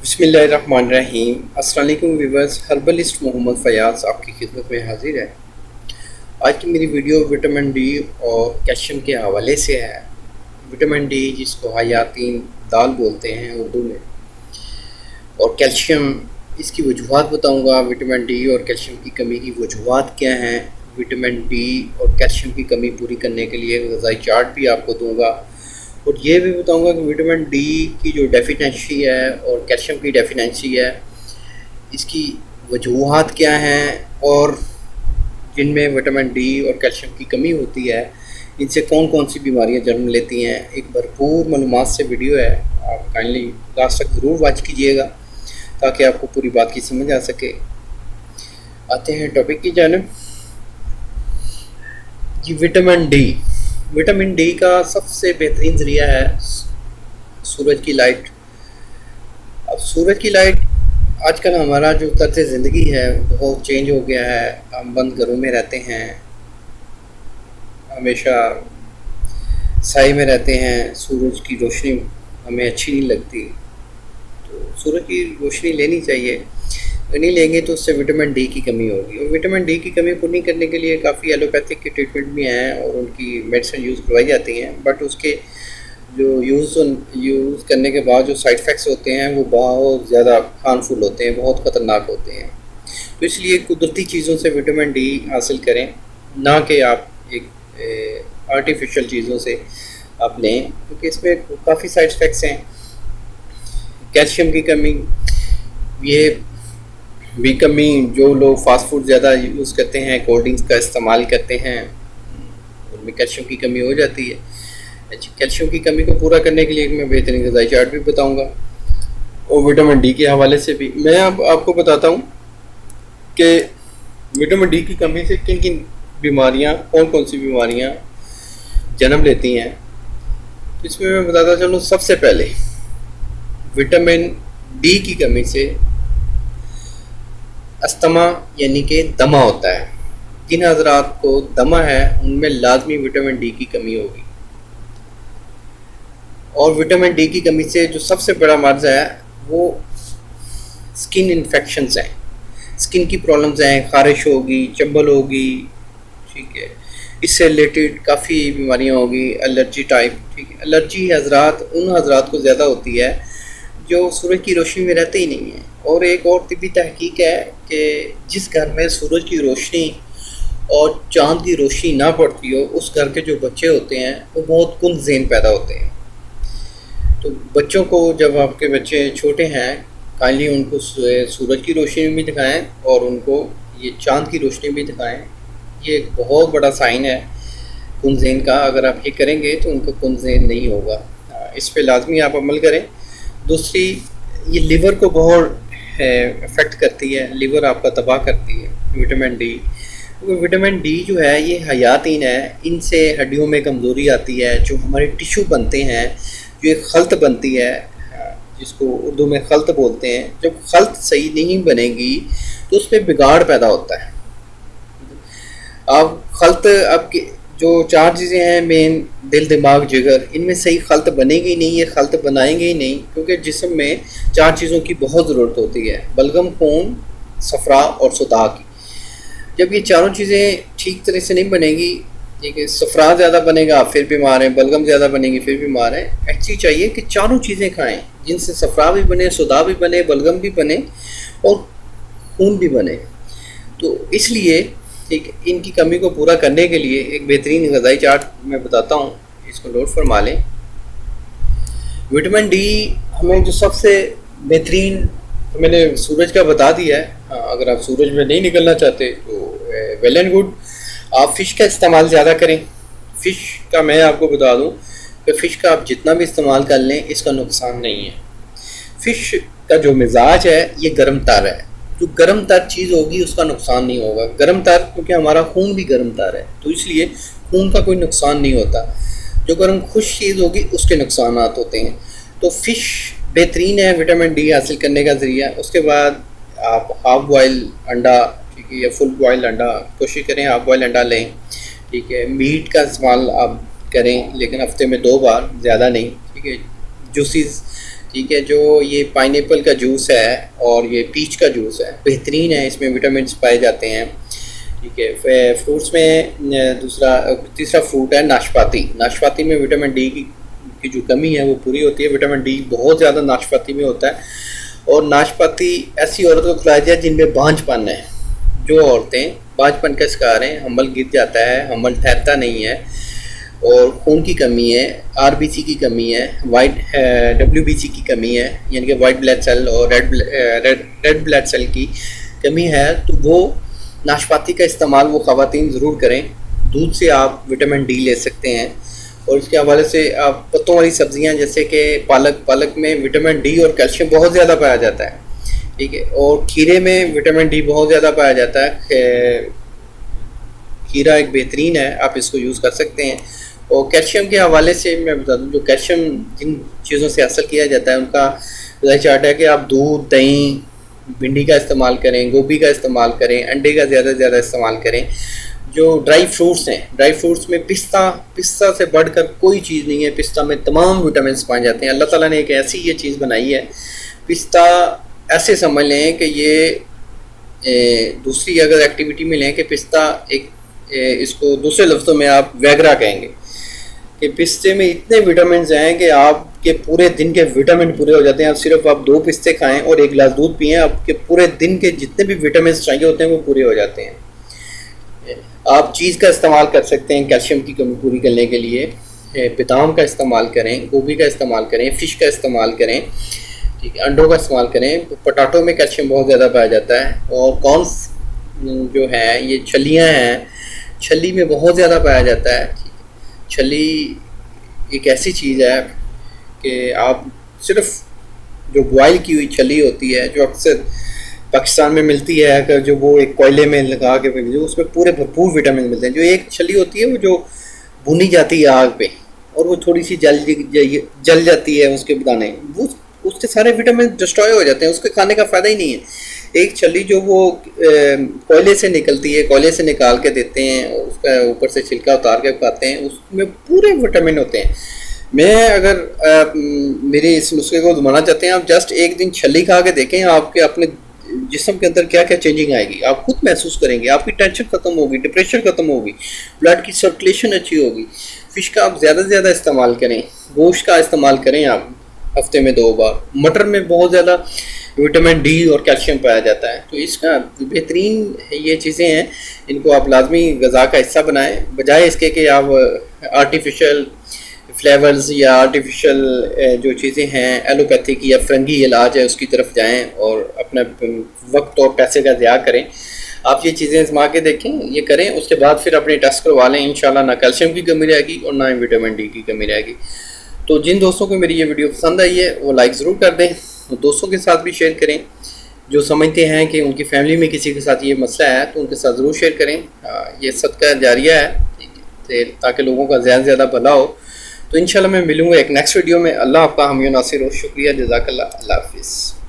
बिस्मिल्लाहिर्रहमानिर्रहीम। अस्सलाम वालेकुम व्यूअर्स, हर्बलिस्ट मोहम्मद फ़याज़ आपकी खिदमत में हाजिर है। आज की मेरी वीडियो विटामिन डी और कैल्शियम के हवाले से है। विटामिन डी जिसको हयातीन दाल बोलते हैं उर्दू में, और कैल्शियम इसकी वजूहात बताऊंगा। विटामिन डी और कैल्शियम की कमी की वजूहात क्या हैं, विटामिन डी और कैल्शियम की कमी पूरी करने के लिए ग़िज़ाई चार्ट भी आपको दूंगा, और ये भी बताऊंगा कि विटामिन डी की जो डेफिशिएंसी है और कैल्शियम की डेफिशिएंसी है, इसकी वजूहात क्या हैं, और जिनमें विटामिन डी और कैल्शियम की कमी होती है इनसे कौन कौन सी बीमारियां जन्म लेती हैं। एक भरपूर मालूमात से वीडियो है, आप काइंडली लास्ट तक ज़रूर वॉच कीजिएगा ताकि आपको पूरी बात की समझ आ सके। आते हैं टॉपिक की जानिब। जी, विटामिन डी का सबसे बेहतरीन ज़रिया है सूरज की लाइट। अब सूरज की लाइट, आजकल हमारा जो तर्ज ज़िंदगी है बहुत चेंज हो गया है। हम बंद घरों में रहते हैं, हमेशा साए में रहते हैं, सूरज की रोशनी हमें अच्छी नहीं लगती, तो सूरज की रोशनी लेनी चाहिए। नहीं लेंगे तो उससे विटामिन डी की कमी होगी, और विटामिन डी की कमी पूरी करने के लिए काफ़ी एलोपैथिक के ट्रीटमेंट भी हैं और उनकी मेडिसिन यूज़ करवाई जाती हैं, बट उसके जो यूज़ करने के बाद जो साइड इफ़ेक्ट्स होते हैं वो बहुत ज़्यादा हार्मफुल होते हैं, बहुत ख़तरनाक होते हैं। तो इसलिए कुदरती चीज़ों से विटामिन डी हासिल करें, ना कि आप एक आर्टिफिशियल चीज़ों से आप लें, क्योंकि इसमें काफ़ी साइड इफ़ेक्ट्स हैं। कैल्शियम की कमी, ये भी कमी, जो लोग फास्ट फूड ज़्यादा यूज़ करते हैं, कोल्ड ड्रिंक्स का इस्तेमाल करते हैं, उनमें कैल्शियम की कमी हो जाती है। कैल्शियम की कमी को पूरा करने के लिए मैं बेहतरीन ग़िज़ाई चार्ट भी बताऊंगा, और विटामिन डी के हवाले से भी मैं अब आपको बताता हूं कि विटामिन डी की कमी से किन किन बीमारियां, कौन कौन सी बीमारियां जन्म लेती हैं। तो इसमें मैं बताता चलूँ, सबसे पहले विटामिन डी की कमी से अस्थमा यानी कि दमा होता है। जिन हजरात को दमा है उनमें लाजमी विटामिन डी की कमी होगी, और विटामिन डी की कमी से जो सबसे बड़ा मर्ज़ है वो स्किन इन्फेक्शंस हैं, स्किन की प्रॉब्लम्स हैं, ख़ारिश होगी, चंबल होगी, ठीक है, इससे रिलेटेड काफ़ी बीमारियां होगी, एलर्जी टाइप, ठीक है। एलर्जी उन हजरात को ज़्यादा होती है जो सूरज की रोशनी में रहते ही नहीं हैं। और एक और तिब्बी तहकीक है कि जिस घर में सूरज की रोशनी और चाँद की रोशनी ना पड़ती हो, उस घर के जो बच्चे होते हैं वो बहुत कुंद ज़हन पैदा होते हैं। तो बच्चों को, जब आपके बच्चे छोटे हैं, काइंडली उनको सूरज की रोशनी भी दिखाएं और उनको ये चाँद की रोशनी भी दिखाएं। ये एक बहुत बड़ा साइन है कुंद ज़हन का। अगर आप ये करेंगे तो उनको कुंद ज़हन नहीं होगा। इस पे लाजमी आप अमल करें। दूसरी, ये लिवर को बहुत अफेक्ट करती है, लिवर आपका तबाह करती है विटामिन डी। क्योंकि विटामिन डी जो है ये हयातीन है, इनसे हड्डियों में कमज़ोरी आती है, जो हमारे टिश्यू बनते हैं, जो एक खल्त बनती है जिसको उर्दू में खल्त बोलते हैं। जब खल्त सही नहीं बनेगी तो उस पर बिगाड़ पैदा होता है। अब खल्त, आपके जो 4 चीज़ें हैं मेन, दिल, दिमाग, जिगर, इनमें सही खल्त बनेगी नहीं, ये खल्त बनाएंगे ही नहीं, क्योंकि जिस्म में 4 चीज़ों की बहुत ज़रूरत होती है, बलगम, खून, सफ़रा और सुदाह की। जब ये चारों चीज़ें ठीक तरह से नहीं बनेगी, ठीक है, सफ़रा ज़्यादा बनेगा फिर बीमार है, बलगम ज़्यादा बनेगी फिर बीमार है। एक्चुअली चाहिए कि चारों चीज़ें खाएँ जिनसे सफ़रा भी बने, सुदाह भी बने, बलगम भी बने और खून भी बने। तो इसलिए ठीक, इनकी कमी को पूरा करने के लिए एक बेहतरीन ग़िज़ाई चार्ट मैं बताता हूँ, इसको नोट फरमा लें। विटामिन डी हमें जो सबसे बेहतरीन, तो मैंने सूरज का बता दिया है। अगर आप सूरज में नहीं निकलना चाहते तो वेल एंड गुड, आप फ़िश का इस्तेमाल ज़्यादा करें। फ़िश का मैं आपको बता दूँ कि फ़िश का आप जितना भी इस्तेमाल कर लें इसका नुकसान नहीं है। फ़िश का जो मिजाज है ये गर्म तर है, जो गर्म तर चीज़ होगी उसका नुकसान नहीं होगा। गर्म तर, क्योंकि हमारा खून भी गर्म तर है, तो इसलिए खून का कोई नुकसान नहीं होता। जो गर्म खुश चीज़ होगी उसके नुकसान होते हैं। तो फ़िश बेहतरीन है विटामिन डी हासिल करने का ज़रिया। उसके बाद आप हाफ बॉयल अंडा, ठीक है, या फुल बॉयल अंडा, कोशिश करें हाफ बॉयल अंडा लें, ठीक है। मीट का इस्तेमाल आप करें, लेकिन हफ्ते में 2 बार, ज़्यादा नहीं, ठीक है। जूसीज़ ठीक है। जो ये पाइनएप्पल का जूस है और ये पीच का जूस है, बेहतरीन है, इसमें विटामिन पाए जाते हैं। ठीक है। फ्रूट्स में तीसरा फ्रूट है नाशपाती। नाशपाती में विटामिन डी की जो कमी है वो पूरी होती है। विटामिन डी बहुत ज़्यादा नाशपाती में होता है। और नाशपाती ऐसी औरतों को खिलाया जाए जिनमें बांझपन है। जो औरतें बांझपन का शिकार हैं, हमल गिर जाता है, हमल ठहरता नहीं है, और खून की कमी है, आरबीसी की कमी है, डब्ल्यूबीसी की कमी है, यानी कि वाइट ब्लड सेल और रेड ब्लड सेल की कमी है, तो वो नाशपाती का इस्तेमाल वो ख़वातीन ज़रूर करें। दूध से आप विटामिन डी ले सकते हैं। और इसके हवाले से आप पत्तों वाली सब्जियां जैसे कि पालक में विटामिन डी और कैल्शियम बहुत ज़्यादा पाया जाता है। ठीक है। और खीरे में विटामिन डी बहुत ज़्यादा पाया जाता है। खीरा एक बेहतरीन है, आप इसको यूज़ कर सकते हैं। और कैल्शियम के हवाले से मैं बता दूं, जो कैल्शियम जिन चीज़ों से हासिल किया जाता है उनका ज़ाहिर चार्ट है कि आप दूध, दही, भिंडी का इस्तेमाल करें, गोभी का इस्तेमाल करें, अंडे का ज़्यादा से ज़्यादा इस्तेमाल करें। जो ड्राई फ्रूट्स हैं, ड्राई फ्रूट्स में पिस्ता से बढ़कर कोई चीज़ नहीं है। पिस्ता में तमाम विटामिन पाए जाते हैं। अल्लाह ताला ने एक ऐसी ये चीज़ बनाई है, पिस्ता ऐसे समझ लें कि ये दूसरी अगर एक्टिविटी में लें कि पिस्ता इसको दूसरे लफ्ज़ों में आप वैगरा कहेंगे कि पिस्ते में इतने विटामिन हैं कि आपके पूरे दिन के विटामिन पूरे हो जाते हैं। आप 2 पिस्ते खाएं और 1 गिलास दूध पिएं, आपके पूरे दिन के जितने भी विटामिन चाहिए होते हैं वो पूरे हो जाते हैं। आप चीज़ का इस्तेमाल कर सकते हैं कैल्शियम की कमी पूरी करने के लिए। बादाम का इस्तेमाल करें, गोभी का इस्तेमाल करें, फ़िश का इस्तेमाल करें, ठीक है, अंडों का इस्तेमाल करें। पोटैटो में कैल्शियम बहुत ज़्यादा पाया जाता है। और कॉर्न्स जो है, ये छलियाँ हैं, छली में बहुत ज़्यादा पाया जाता है। ठीक है। छली एक ऐसी चीज़ है कि आप सिर्फ जो बॉयल की हुई छली होती है, जो अक्सर पाकिस्तान में मिलती है, अगर जो वो एक कोयले में लगा के मिलती है, उसमें पूरे भरपूर विटामिन मिलते हैं। जो एक छली होती है वो जो भुनी जाती है आग पे और वो थोड़ी सी जल जाती है, उसके दाने, वो उसके सारे विटामिन डिस्ट्रॉय हो जाते हैं, उसके खाने का फ़ायदा ही नहीं है। एक छली जो वो कोयले से निकलती है, कोयले से निकाल के देते हैं, उसका ऊपर से छिलका उतार के खाते हैं, उसमें पूरे विटामिन होते हैं। मैं अगर मेरे इस नुस्खे को घुमाना चाहते हैं, आप जस्ट एक दिन छली खा के देखें, आपके अपने जिस्म के अंदर क्या क्या चेंजिंग आएगी, आप खुद महसूस करेंगे। आपकी टेंशन ख़त्म होगी, डिप्रेशन ख़त्म होगी, ब्लड की सर्कुलेशन अच्छी होगी। फ़िश का आप ज़्यादा से ज़्यादा इस्तेमाल करें, गोश्त का इस्तेमाल करें आप हफ्ते में 2 बार। मटर में बहुत ज़्यादा विटामिन डी और कैल्शियम पाया जाता है। तो इसका बेहतरीन ये चीज़ें हैं, इनको आप लाजमी ग़िज़ा का हिस्सा बनाएं, बजाय इसके कि आप आर्टिफिशियल फ्लेवर्स या आर्टिफिशियल जो चीज़ें हैं, एलोपैथिक या फरंगी इलाज है, उसकी तरफ जाएं और अपना वक्त और पैसे का ज़िया करें। आप ये चीज़ें आजमा के देखें, ये करें, उसके बाद फिर अपने टेस्ट करवा लें। इंशाल्लाह ना कैल्शियम की कमी रहेगी और ना ही विटामिन डी की कमी रहेगी। तो जिन दोस्तों को मेरी ये वीडियो पसंद आई है वो लाइक ज़रूर कर दें, तो दोस्तों के साथ भी शेयर करें। जो समझते हैं कि उनकी फैमिली में किसी के साथ ये मसला है तो उनके साथ ज़रूर शेयर करें। ये सदका जारिया है, ठीक है, ताकि लोगों का ज़्यादा से ज़्यादा भला हो। तो इंशाल्लाह मैं मिलूँगा एक नेक्स्ट वीडियो में। अल्लाह आपका हामी नासिर हो। शुक्रिया, जज़ाकल्लाह, अल्लाह हाफ़िज़।